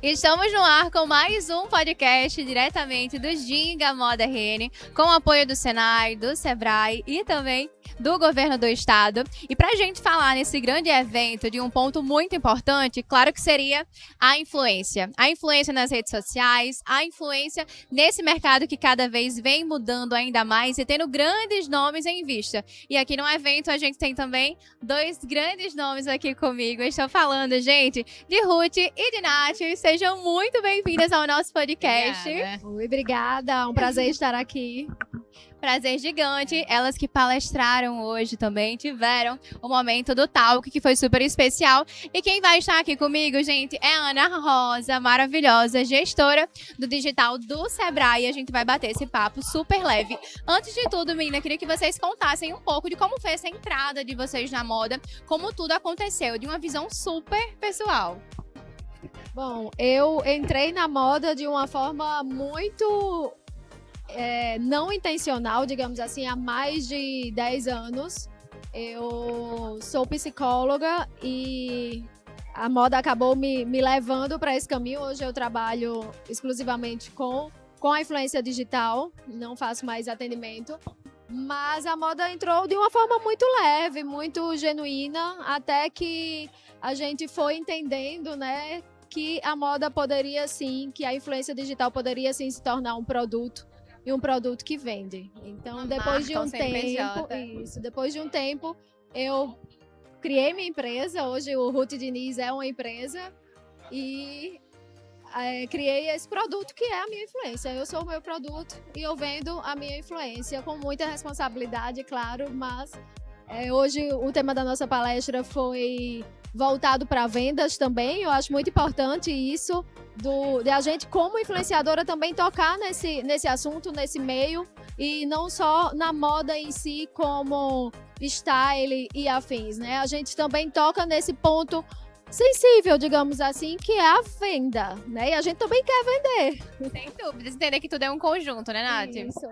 Estamos no ar com mais um podcast diretamente do Ginga Moda RN, com o apoio do Senai, do Sebrae e também do Governo do Estado. E para a gente falar nesse grande evento de um ponto muito importante, claro que seria a influência. A influência nas redes sociais, a influência nesse mercado que cada vez vem mudando ainda mais e tendo grandes nomes em vista. E aqui no evento a gente tem também dois grandes nomes aqui comigo. Eu estou falando, gente, de Ruth e de Nath. Sejam muito bem-vindas ao nosso podcast. Obrigada. Oi, obrigada. É um prazer estar aqui. Prazer gigante. Elas que palestraram hoje também tiveram o momento do Talk, que foi super especial. E quem vai estar aqui comigo, gente, é a Ana Rosa, maravilhosa, gestora do digital do Sebrae. A gente vai bater esse papo super leve. Antes de tudo, menina, queria que vocês contassem um pouco de como foi essa entrada de vocês na moda, como tudo aconteceu, de uma visão super pessoal. Bom, eu entrei na moda de uma forma muito não intencional, digamos assim, há mais de 10 anos. Eu sou psicóloga e a moda acabou me levando para esse caminho. Hoje eu trabalho exclusivamente com a influência digital, não faço mais atendimento. Mas a moda entrou de uma forma muito leve, muito genuína, até que a gente foi entendendo, né, que a moda poderia sim, que a influência digital poderia sim se tornar um produto e um produto que vende. Então, depois de um tempo, eu criei minha empresa. Hoje o Ruth Diniz é uma empresa e criei esse produto que é a minha influência. Eu sou o meu produto e eu vendo a minha influência com muita responsabilidade, claro, mas hoje o tema da nossa palestra foi voltado para vendas também. Eu acho muito importante isso, de a gente como influenciadora também tocar nesse assunto, nesse meio, e não só na moda em si como style e afins, né? A gente também toca nesse ponto sensível, digamos assim, que é a venda, né? E a gente também quer vender. Sem dúvidas, entender que tudo é um conjunto, né, Nath? Isso.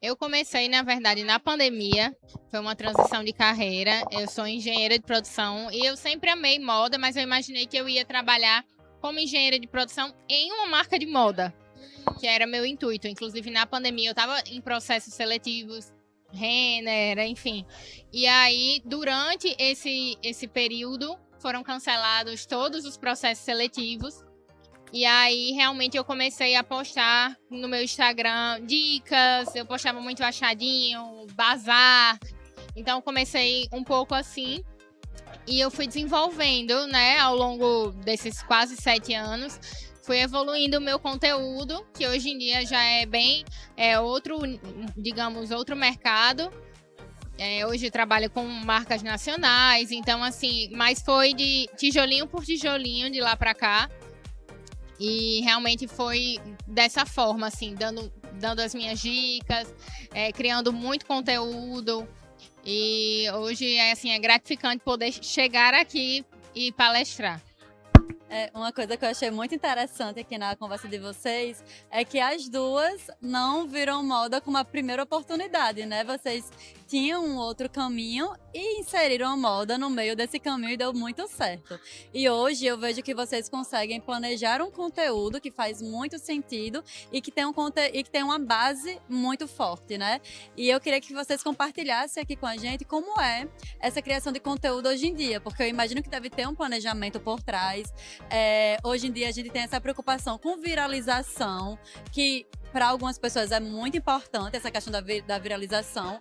Eu comecei, na verdade, na pandemia, foi uma transição de carreira. Eu sou engenheira de produção e eu sempre amei moda, mas eu imaginei que eu ia trabalhar como engenheira de produção em uma marca de moda, que era meu intuito. Inclusive, na pandemia, eu estava em processos seletivos, Renner, enfim. E aí, durante esse período, foram cancelados todos os processos seletivos. E aí, realmente, eu comecei a postar no meu Instagram dicas. Eu postava muito achadinho, bazar. Então, comecei um pouco assim. E eu fui desenvolvendo, né, ao longo desses quase 7 anos. Fui evoluindo o meu conteúdo, que hoje em dia já é bem outro, digamos, outro mercado. Hoje eu trabalho com marcas nacionais, então assim, mas foi de tijolinho por tijolinho de lá para cá. E realmente foi dessa forma, assim, dando as minhas dicas, criando muito conteúdo. E hoje assim, é gratificante poder chegar aqui e palestrar. Uma coisa que eu achei muito interessante aqui na conversa de vocês é que as duas não viram moda como a primeira oportunidade, né? Vocês tinham um outro caminho e inseriram a moda no meio desse caminho e deu muito certo. E hoje eu vejo que vocês conseguem planejar um conteúdo que faz muito sentido e que tem uma base muito forte, né? E eu queria que vocês compartilhassem aqui com a gente como é essa criação de conteúdo hoje em dia, porque eu imagino que deve ter um planejamento por trás. Hoje em dia a gente tem essa preocupação com viralização, que para algumas pessoas é muito importante essa questão da viralização,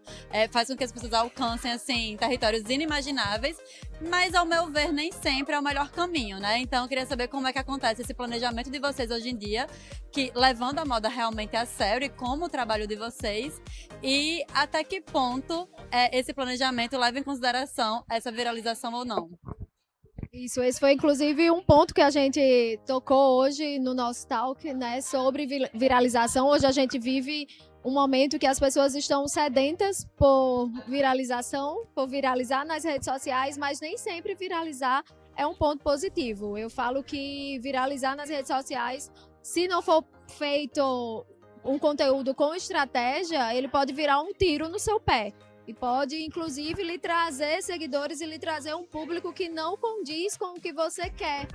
faz com que as pessoas alcancem assim, territórios inimagináveis, mas ao meu ver nem sempre é o melhor caminho, né? Então eu queria saber como é que acontece esse planejamento de vocês hoje em dia, que levando a moda realmente a sério e como o trabalho de vocês, e até que ponto esse planejamento leva em consideração essa viralização ou não. Isso, esse foi inclusive um ponto que a gente tocou hoje no nosso talk, né, sobre viralização. Hoje a gente vive um momento que as pessoas estão sedentas por viralização, por viralizar nas redes sociais, mas nem sempre viralizar é um ponto positivo. Eu falo que viralizar nas redes sociais, se não for feito um conteúdo com estratégia, ele pode virar um tiro no seu pé. E pode, inclusive, lhe trazer seguidores e lhe trazer um público que não condiz com o que você quer.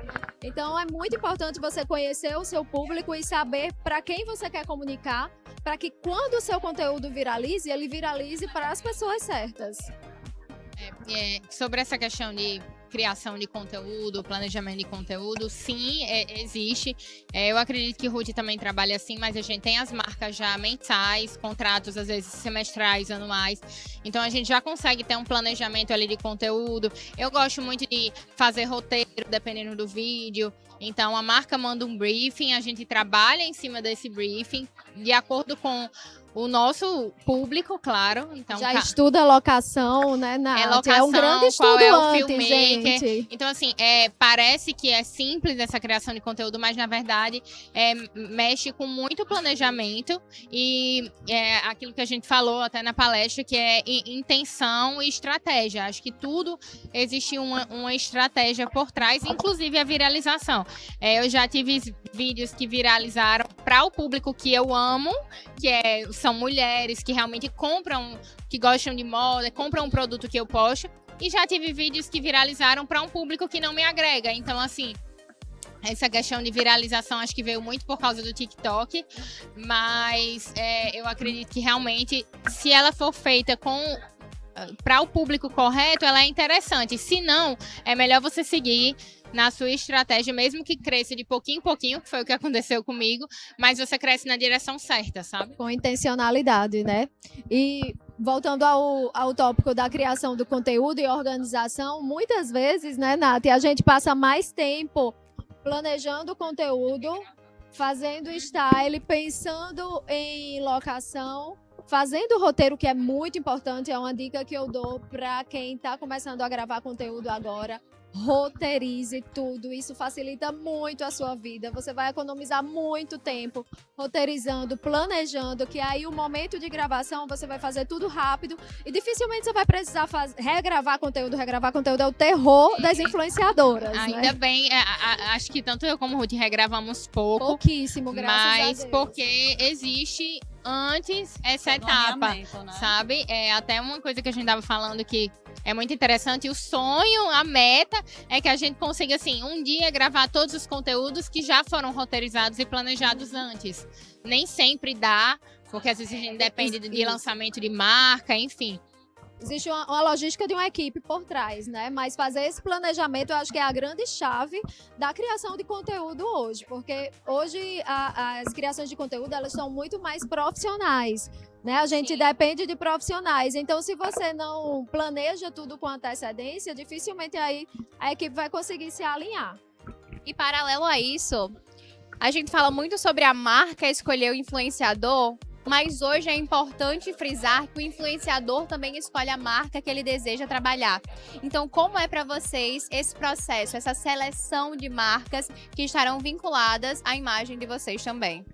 Então, é muito importante você conhecer o seu público e saber para quem você quer comunicar, para que quando o seu conteúdo viralize, ele viralize para as pessoas certas. Sobre essa questão de criação de conteúdo, planejamento de conteúdo, sim, existe. Eu acredito que o Ruth também trabalha assim, mas a gente tem as marcas já mensais, contratos às vezes semestrais, anuais. Então a gente já consegue ter um planejamento ali de conteúdo. Eu gosto muito de fazer roteiro, dependendo do vídeo. Então a marca manda um briefing, a gente trabalha em cima desse briefing, de acordo com o nosso público, claro. Então, já estuda locação, né, Nath? Locação, é um grande estudo qual é o antes, filmmaker. gente. Então, assim, parece que é simples essa criação de conteúdo, mas, na verdade, mexe com muito planejamento e aquilo que a gente falou até na palestra, que é intenção e estratégia. Acho que tudo existe uma estratégia por trás, inclusive a viralização. Eu já tive vídeos que viralizaram para o público que eu amo, que são mulheres que realmente compram, que gostam de moda, compram um produto que eu posto. E já tive vídeos que viralizaram para um público que não me agrega. Então, assim, essa questão de viralização acho que veio muito por causa do TikTok. Mas eu acredito que realmente, se ela for feita para o público correto, ela é interessante. Se não, é melhor você seguir na sua estratégia, mesmo que cresça de pouquinho em pouquinho, que foi o que aconteceu comigo, mas você cresce na direção certa, sabe? Com intencionalidade, né? E voltando ao tópico da criação do conteúdo e organização, muitas vezes, né, Nath, a gente passa mais tempo planejando o conteúdo, fazendo style, pensando em locação, fazendo roteiro, que é muito importante, é uma dica que eu dou para quem está começando a gravar conteúdo agora. Roteirize tudo, isso facilita muito a sua vida. Você vai economizar muito tempo roteirizando, planejando, que aí o momento de gravação você vai fazer tudo rápido e dificilmente você vai precisar regravar conteúdo. Regravar conteúdo é o terror das influenciadoras. Ainda né? bem, acho que tanto eu como o Ruth regravamos pouquíssimo, graças a mas Deus. porque existe antes essa etapa, Né? sabe? Até uma coisa que a gente estava falando que é muito interessante, o sonho, a meta é que a gente consiga, assim, um dia gravar todos os conteúdos que já foram roteirizados e planejados antes. Nem sempre dá, porque às vezes a gente depende de lançamento de marca, enfim. Existe uma logística de uma equipe por trás, né? Mas fazer esse planejamento eu acho que é a grande chave da criação de conteúdo hoje. Porque hoje as criações de conteúdo elas são muito mais profissionais, né? A gente depende de profissionais. Então, se você não planeja tudo com antecedência, dificilmente aí a equipe vai conseguir se alinhar. E paralelo a isso, a gente fala muito sobre a marca escolher o influenciador, mas hoje é importante frisar que o influenciador também escolhe a marca que ele deseja trabalhar. Então, como é para vocês esse processo, essa seleção de marcas que estarão vinculadas à imagem de vocês também?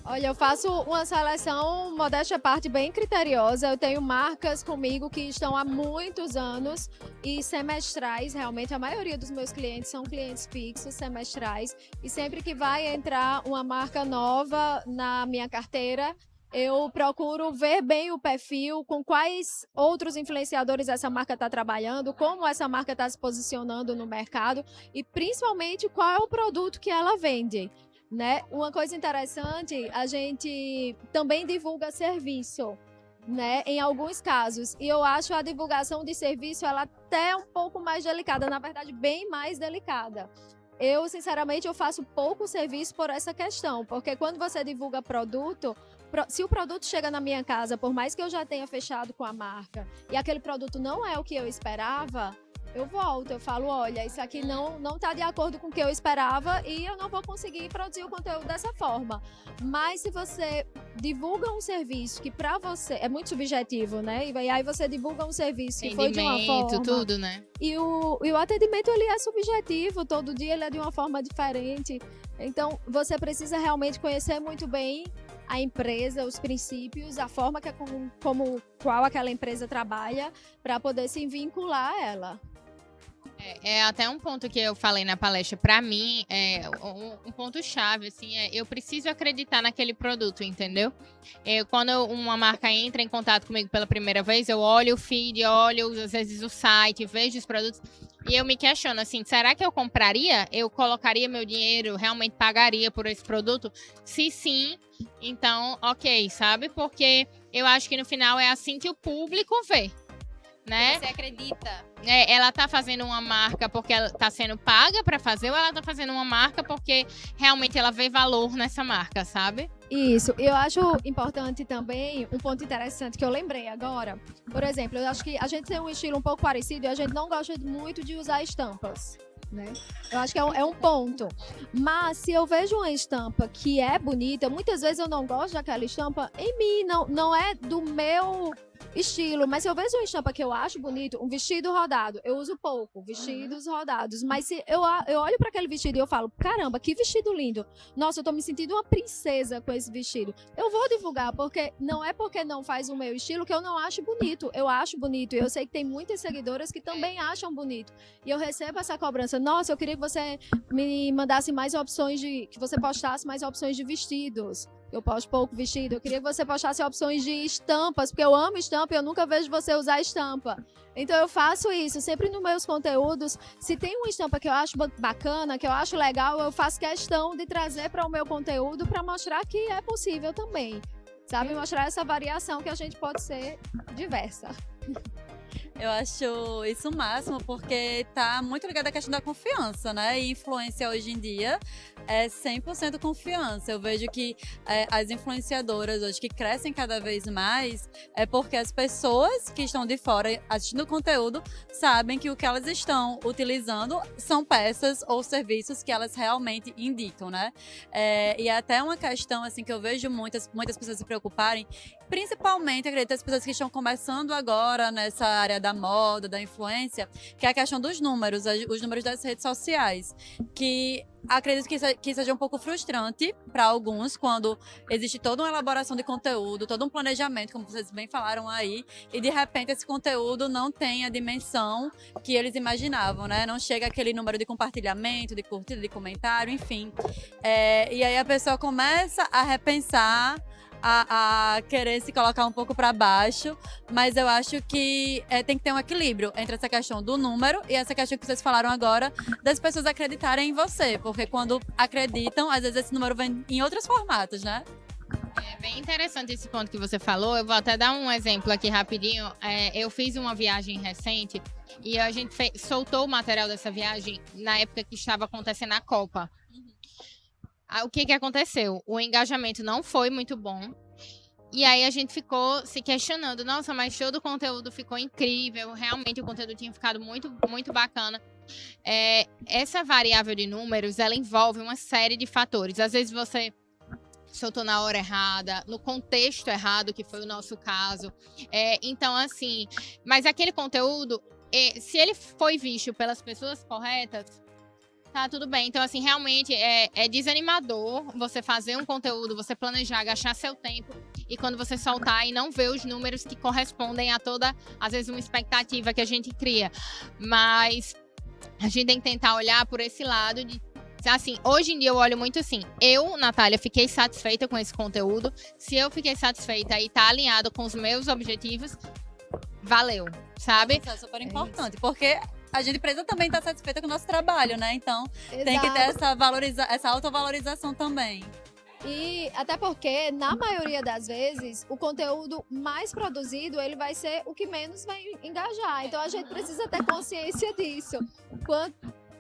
Olha, eu faço uma seleção, modéstia à parte, bem criteriosa. Eu tenho marcas comigo que estão há muitos anos e semestrais. Realmente, a maioria dos meus clientes são clientes fixos, semestrais. E sempre que vai entrar uma marca nova na minha carteira, eu procuro ver bem o perfil, com quais outros influenciadores essa marca está trabalhando, como essa marca está se posicionando no mercado e, principalmente, qual é o produto que ela vende. Né? Uma coisa interessante, a gente também divulga serviço, né? Em alguns casos. E eu acho a divulgação de serviço ela até um pouco mais delicada, na verdade, bem mais delicada. Eu, sinceramente, eu faço pouco serviço por essa questão, porque quando você divulga produto, se o produto chega na minha casa, por mais que eu já tenha fechado com a marca, e aquele produto não é o que eu esperava, eu volto, eu falo, olha, isso aqui não tá de acordo com o que eu esperava e eu não vou conseguir produzir o conteúdo dessa forma. Mas se você divulga um serviço que pra você é muito subjetivo, né? E aí você divulga um serviço que foi de uma forma... tudo, né? E o atendimento, ele é subjetivo, todo dia ele é de uma forma diferente. Então, você precisa realmente conhecer muito bem a empresa, os princípios, a forma que qual aquela empresa trabalha para poder se vincular a ela. É até um ponto que eu falei na palestra, para mim, um ponto-chave, assim, eu preciso acreditar naquele produto, entendeu? Quando uma marca entra em contato comigo pela primeira vez, eu olho o feed, olho, às vezes, o site, vejo os produtos, e eu me questiono, assim, será que eu compraria? Eu colocaria meu dinheiro, realmente pagaria por esse produto? Se sim, então, ok, sabe? Porque eu acho que no final é assim que o público vê. Né? Você acredita? Ela tá fazendo uma marca porque ela tá sendo paga para fazer, ou ela tá fazendo uma marca porque realmente ela vê valor nessa marca, sabe? Isso, eu acho importante também, um ponto interessante que eu lembrei agora. Por exemplo, eu acho que a gente tem um estilo um pouco parecido e a gente não gosta muito de usar estampas, né? Eu acho que é um ponto. Mas se eu vejo uma estampa que é bonita, muitas vezes eu não gosto daquela estampa em mim, não é do meu estilo, mas se eu vejo uma estampa que eu acho bonito, um vestido rodado, eu uso pouco, vestidos rodados, mas se eu olho para aquele vestido e eu falo, caramba, que vestido lindo, nossa, eu tô me sentindo uma princesa com esse vestido, eu vou divulgar, porque não faz o meu estilo que eu não acho bonito, eu acho bonito, e eu sei que tem muitas seguidoras que também acham bonito, e eu recebo essa cobrança, nossa, eu queria que você me mandasse mais opções que você postasse mais opções de vestidos. Eu posto pouco vestido. Eu queria que você postasse opções de estampas, porque eu amo estampa e eu nunca vejo você usar estampa. Então eu faço isso, sempre nos meus conteúdos. Se tem uma estampa que eu acho bacana, que eu acho legal, eu faço questão de trazer para o meu conteúdo para mostrar que é possível também. Sabe? Mostrar essa variação que a gente pode ser diversa. Eu acho isso o máximo, porque tá muito ligado à questão da confiança, né? E influência hoje em dia é 100% confiança. Eu vejo que as influenciadoras hoje que crescem cada vez mais é porque as pessoas que estão de fora assistindo o conteúdo sabem que o que elas estão utilizando são peças ou serviços que elas realmente indicam, né? E é até uma questão assim que eu vejo muitas pessoas se preocuparem, principalmente, acredito, as pessoas que estão começando agora nessa área da moda, da influência, que é a questão dos números, os números das redes sociais, que acredito que seja um pouco frustrante para alguns quando existe toda uma elaboração de conteúdo, todo um planejamento, como vocês bem falaram aí, e de repente esse conteúdo não tem a dimensão que eles imaginavam, né? Não chega aquele número de compartilhamento, de curtida, de comentário, enfim. E aí a pessoa começa a repensar, a querer se colocar um pouco para baixo, mas eu acho que tem que ter um equilíbrio entre essa questão do número e essa questão que vocês falaram agora das pessoas acreditarem em você, porque quando acreditam, às vezes esse número vem em outros formatos, né? É bem interessante esse ponto que você falou. Eu vou até dar um exemplo aqui rapidinho. Eu fiz uma viagem recente e a gente soltou o material dessa viagem na época que estava acontecendo a Copa. O que aconteceu? O engajamento não foi muito bom. E aí a gente ficou se questionando. Nossa, mas todo o conteúdo ficou incrível. Realmente o conteúdo tinha ficado muito, muito bacana. Essa variável de números, ela envolve uma série de fatores. Às vezes você soltou na hora errada, no contexto errado, que foi o nosso caso. Então, assim, mas aquele conteúdo, se ele foi visto pelas pessoas corretas, tá, tudo bem. Então, assim, realmente é desanimador você fazer um conteúdo, você planejar, gastar seu tempo e quando você soltar e não ver os números que correspondem a toda, às vezes, uma expectativa que a gente cria. Mas a gente tem que tentar olhar por esse lado de, assim, hoje em dia eu olho muito assim, eu, Natália, fiquei satisfeita com esse conteúdo. Se eu fiquei satisfeita e tá alinhado com os meus objetivos, valeu, sabe? Isso é super importante, porque a gente precisa também estar satisfeita com o nosso trabalho, né? Então, tem que ter essa autovalorização também. E até porque, na maioria das vezes, o conteúdo mais produzido, ele vai ser o que menos vai engajar. Então, a gente precisa ter consciência disso.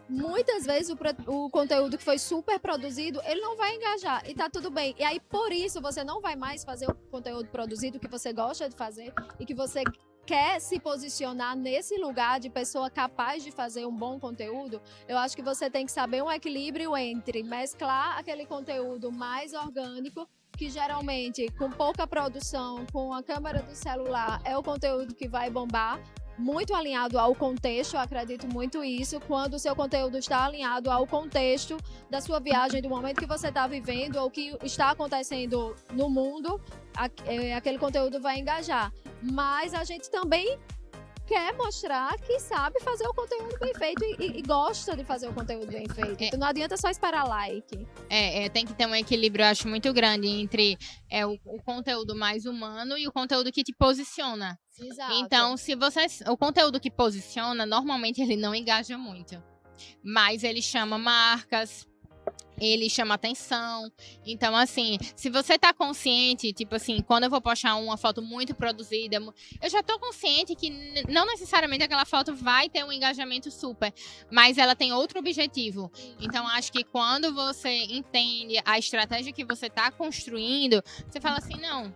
Muitas vezes o conteúdo que foi super produzido, ele não vai engajar e tá tudo bem. E aí, por isso, você não vai mais fazer o conteúdo produzido que você gosta de fazer e que você quer se posicionar nesse lugar de pessoa capaz de fazer um bom conteúdo. Eu acho que você tem que saber um equilíbrio entre mesclar aquele conteúdo mais orgânico, que geralmente, com pouca produção, com a câmera do celular, é o conteúdo que vai bombar, muito alinhado ao contexto, eu acredito muito isso, quando o seu conteúdo está alinhado ao contexto da sua viagem, do momento que você está vivendo, ou que está acontecendo no mundo, aquele conteúdo vai engajar. Mas a gente também quer mostrar que sabe fazer o conteúdo bem feito e gosta de fazer o conteúdo bem feito. Então não adianta só esperar like. Tem que ter um equilíbrio, eu acho, muito grande entre o conteúdo mais humano e o conteúdo que te posiciona. Exato. Então, o conteúdo que posiciona, normalmente ele não engaja muito. Mas ele chama marcas, ele chama atenção. Então, assim, se você tá consciente, tipo assim, quando eu vou postar uma foto muito produzida, eu já tô consciente que não necessariamente aquela foto vai ter um engajamento super, mas ela tem outro objetivo. Então, acho que quando você entende a estratégia que você tá construindo, você fala assim, não,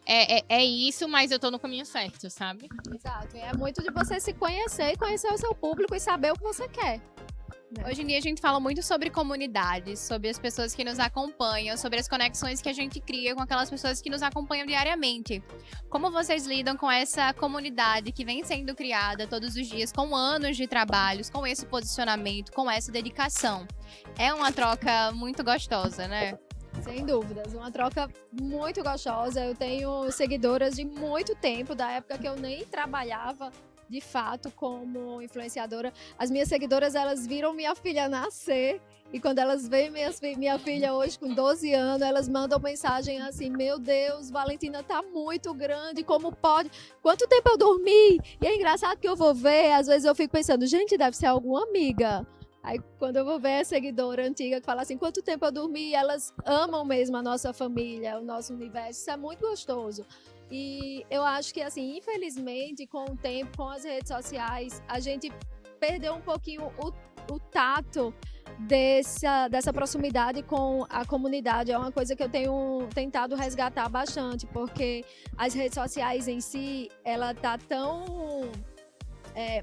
é isso, mas eu tô no caminho certo, sabe? Exato. E é muito de você se conhecer e conhecer o seu público e saber o que você quer. Hoje em dia a gente fala muito sobre comunidades, sobre as pessoas que nos acompanham, sobre as conexões que a gente cria com aquelas pessoas que nos acompanham diariamente. Como vocês lidam com essa comunidade que vem sendo criada todos os dias, com anos de trabalhos, com esse posicionamento, com essa dedicação? É uma troca muito gostosa, né? Sem dúvidas, uma troca muito gostosa. Eu tenho seguidoras de muito tempo, da época que eu nem trabalhava de fato como influenciadora. As minhas seguidoras, elas viram minha filha nascer e quando elas veem minha filha hoje com 12 anos, elas mandam mensagem assim, meu Deus, Valentina tá muito grande, como pode? Quanto tempo eu dormi? E é engraçado que eu vou ver, às vezes eu fico pensando, gente, deve ser alguma amiga. Aí quando eu vou ver a seguidora antiga que fala assim, quanto tempo eu dormi? Elas amam mesmo a nossa família, o nosso universo, isso é muito gostoso. E eu acho que, assim, infelizmente, com o tempo, com as redes sociais, a gente perdeu um pouquinho o tato dessa proximidade com a comunidade. É uma coisa que eu tenho tentado resgatar bastante, porque as redes sociais em si, ela tá tão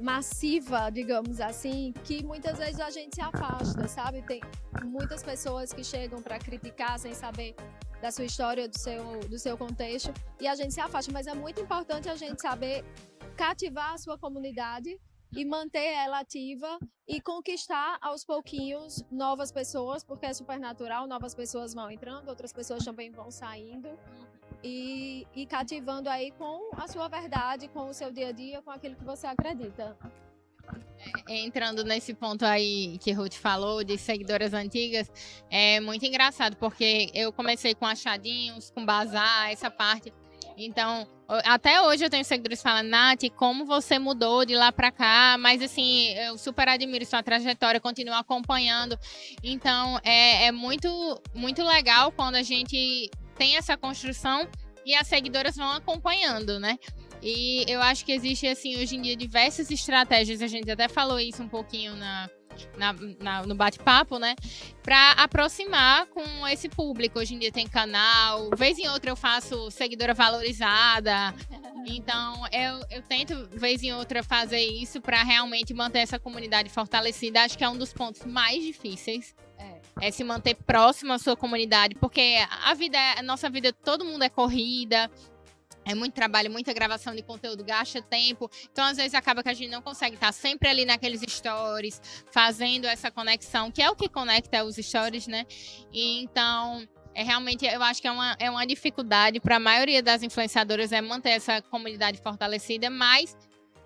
massiva, digamos assim, que muitas vezes a gente se afasta, sabe? Tem muitas pessoas que chegam para criticar sem saber da sua história, do seu contexto, e a gente se afasta, mas é muito importante a gente saber cativar a sua comunidade e manter ela ativa e conquistar aos pouquinhos novas pessoas, porque é super natural, novas pessoas vão entrando, outras pessoas também vão saindo, e cativando aí com a sua verdade, com o seu dia a dia, com aquilo que você acredita. Entrando nesse ponto aí que Ruth falou, de seguidoras antigas, é muito engraçado, porque eu comecei com achadinhos, com bazar, essa parte. Então, até hoje eu tenho seguidores que falam, Nath, como você mudou de lá pra cá, mas assim, eu super admiro sua trajetória, continuo acompanhando. Então, é muito, muito legal quando a gente tem essa construção e as seguidoras vão acompanhando, né? E eu acho que existe, assim, hoje em dia, diversas estratégias, a gente até falou isso um pouquinho no bate-papo, né? Para aproximar com esse público. Hoje em dia tem canal, vez em outra eu faço seguidora valorizada. Então, eu tento, vez em outra, fazer isso para realmente manter essa comunidade fortalecida. Acho que é um dos pontos mais difíceis. É se manter próximo à sua comunidade, porque a nossa vida, todo mundo é corrida. É muito trabalho, muita gravação de conteúdo, gasta tempo. Então, às vezes, acaba que a gente não consegue estar sempre ali naqueles stories, fazendo essa conexão, que é o que conecta os stories, né? E, então, realmente, eu acho que é uma dificuldade para a maioria das influenciadoras manter essa comunidade fortalecida, mas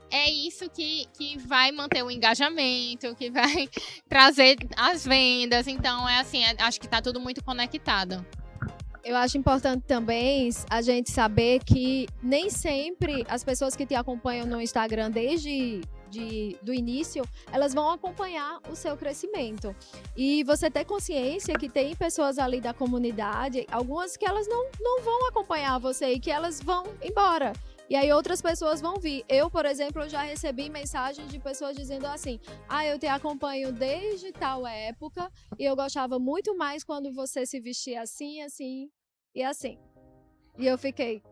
é isso que vai manter o engajamento, que vai trazer as vendas. Então, é assim, acho que está tudo muito conectado. Eu acho importante também a gente saber que nem sempre as pessoas que te acompanham no Instagram desde do início, elas vão acompanhar o seu crescimento. E você ter consciência que tem pessoas ali da comunidade, algumas que elas não vão acompanhar você e que elas vão embora. E aí outras pessoas vão vir. Eu, por exemplo, já recebi mensagens de pessoas dizendo assim, eu te acompanho desde tal época e eu gostava muito mais quando você se vestia assim, assim e assim. E eu fiquei,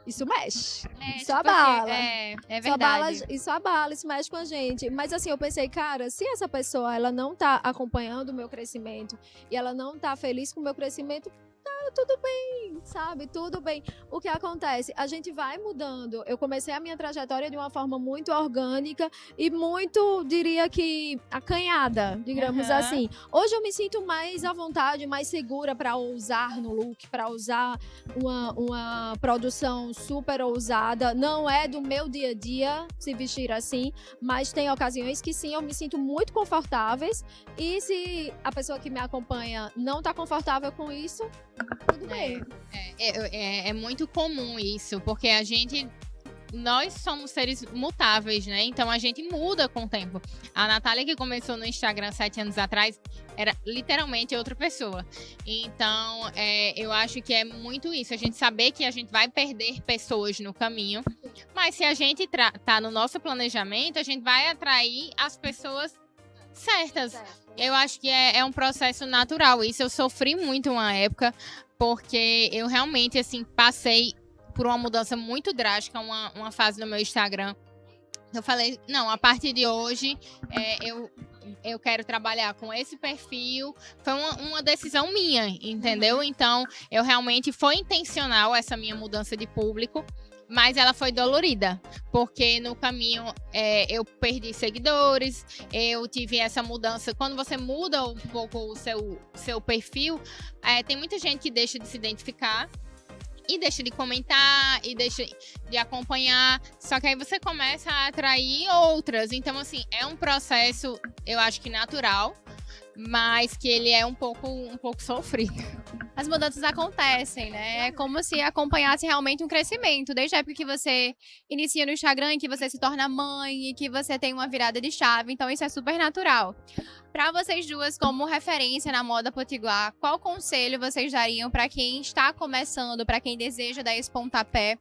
isso mexe, isso abala. É verdade. Isso abala, isso mexe com a gente. Mas assim, eu pensei, cara, se essa pessoa ela não tá acompanhando o meu crescimento e ela não tá feliz com o meu crescimento, tá tudo bem, sabe? Tudo bem. O que acontece? A gente vai mudando. Eu comecei a minha trajetória de uma forma muito orgânica e muito, diria que, acanhada, digamos Aham. assim. Hoje eu me sinto mais à vontade, mais segura para ousar no look, para usar uma produção super ousada. Não é do meu dia a dia se vestir assim, mas tem ocasiões que sim, eu me sinto muito confortáveis. E se a pessoa que me acompanha não tá confortável com isso, tudo bem. É muito comum isso, porque nós somos seres mutáveis, né? Então a gente muda com o tempo. A Natália, que começou no Instagram 7 anos atrás, era literalmente outra pessoa. Então, eu acho que é muito isso. A gente saber que a gente vai perder pessoas no caminho, mas se a gente tá no nosso planejamento, a gente vai atrair as pessoas certas. Eu acho que é um processo natural. Isso eu sofri muito uma época, porque eu realmente, assim, passei por uma mudança muito drástica, uma fase no meu Instagram. Eu falei, não, a partir de hoje, eu quero trabalhar com esse perfil. Foi uma decisão minha, entendeu? Então, eu realmente, foi intencional essa minha mudança de público, mas ela foi dolorida, porque no caminho eu perdi seguidores, eu tive essa mudança. Quando você muda um pouco o seu perfil, tem muita gente que deixa de se identificar, e deixa de comentar, e deixa de acompanhar. Só que aí você começa a atrair outras. Então, assim, é um processo, eu acho que natural, mas que ele é um pouco sofrido. As mudanças acontecem, né? É como se acompanhasse realmente um crescimento. Desde a época que você inicia no Instagram, que você se torna mãe e que você tem uma virada de chave. Então, isso é super natural. Para vocês duas, como referência na moda potiguar, qual conselho vocês dariam para quem está começando, para quem deseja dar esse pontapé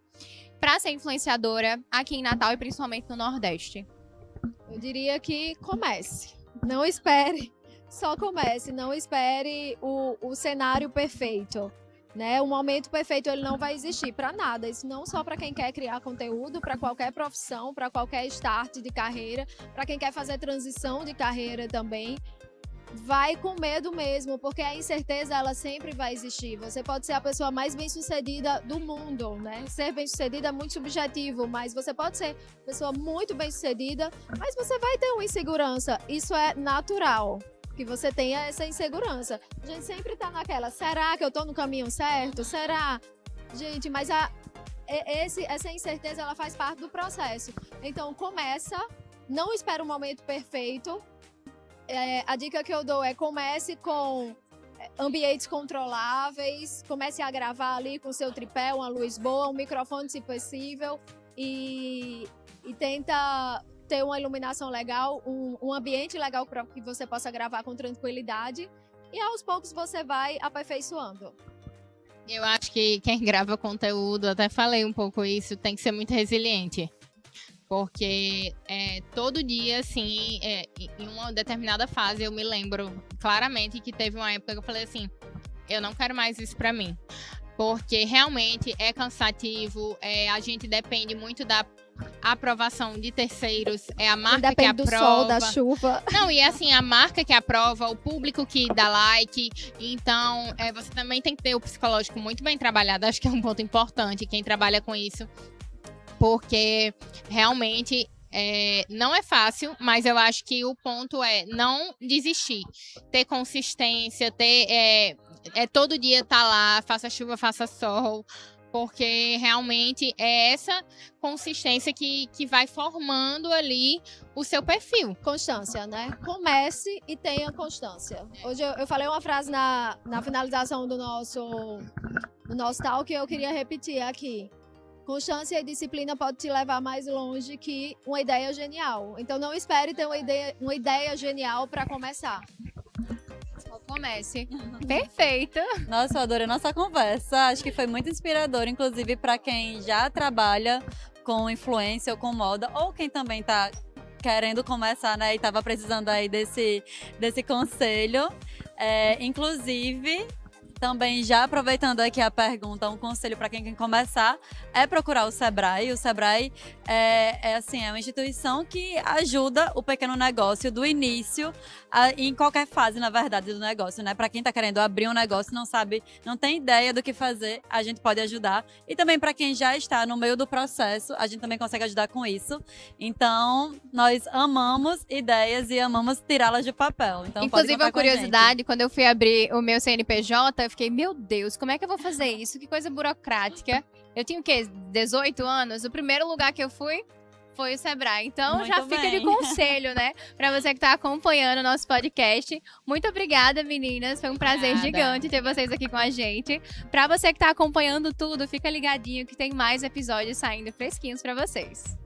para ser influenciadora aqui em Natal e principalmente no Nordeste? Eu diria que comece. Não espere. Só comece, não espere o cenário perfeito, né? O momento perfeito ele não vai existir para nada. Isso não só para quem quer criar conteúdo, para qualquer profissão, para qualquer start de carreira, para quem quer fazer transição de carreira também. Vai com medo mesmo, porque a incerteza ela sempre vai existir. Você pode ser a pessoa mais bem-sucedida do mundo, né? Ser bem-sucedida é muito subjetivo, mas você pode ser uma pessoa muito bem-sucedida, mas você vai ter uma insegurança. Isso é natural. Que você tenha essa insegurança. A gente sempre tá naquela, será que eu tô no caminho certo? Será? Gente, mas essa incerteza, ela faz parte do processo. Então, começa, não espera o momento perfeito. A dica que eu dou é comece com ambientes controláveis, comece a gravar ali com seu tripé, uma luz boa, um microfone se possível e tenta ter uma iluminação legal, um ambiente legal para que você possa gravar com tranquilidade e aos poucos você vai aperfeiçoando. Eu acho que quem grava conteúdo, até falei um pouco isso, tem que ser muito resiliente. Porque todo dia, assim, em uma determinada fase, eu me lembro claramente que teve uma época que eu falei assim, eu não quero mais isso pra mim. Porque realmente é cansativo, a gente depende muito da aprovação de terceiros, é a marca que aprova. Depende do sol, da chuva. Não, e assim, a marca que aprova, o público que dá like. Então, você também tem que ter o psicológico muito bem trabalhado. Acho que é um ponto importante, quem trabalha com isso. Porque realmente não é fácil, mas eu acho que o ponto é não desistir. Ter consistência, todo dia tá lá, faça chuva, faça sol. Porque realmente é essa consistência que vai formando ali o seu perfil. Constância, né? Comece e tenha constância. Hoje eu falei uma frase na finalização do nosso talk que eu queria repetir aqui. Constância e disciplina pode te levar mais longe que uma ideia genial. Então não espere ter uma ideia genial para começar. Comece. Perfeito. Nossa, eu adorei nossa conversa. Acho que foi muito inspirador, inclusive para quem já trabalha com influência ou com moda, ou quem também tá querendo começar, né, e tava precisando aí desse conselho. Inclusive, também já aproveitando aqui a pergunta, um conselho para quem quer começar é procurar o Sebrae. O Sebrae é uma instituição que ajuda o pequeno negócio do início em qualquer fase, na verdade, do negócio, né? Para quem está querendo abrir um negócio, não sabe, não tem ideia do que fazer, a gente pode ajudar. E também para quem já está no meio do processo, a gente também consegue ajudar com isso. Então, nós amamos ideias e amamos tirá-las de papel. Então, Inclusive, pode uma contar com a gente. curiosidade, quando eu fui abrir o meu CNPJ, eu fiquei, meu Deus, como é que eu vou fazer isso? Que coisa burocrática. Eu tinha o quê? 18 anos? O primeiro lugar que eu fui foi o Sebrae. Então, Muito já fica de bem. conselho, né? Pra você que tá acompanhando o nosso podcast. Muito obrigada, meninas. Foi um prazer Nada. gigante ter vocês aqui com a gente. Pra você que tá acompanhando tudo, fica ligadinho que tem mais episódios saindo fresquinhos pra vocês.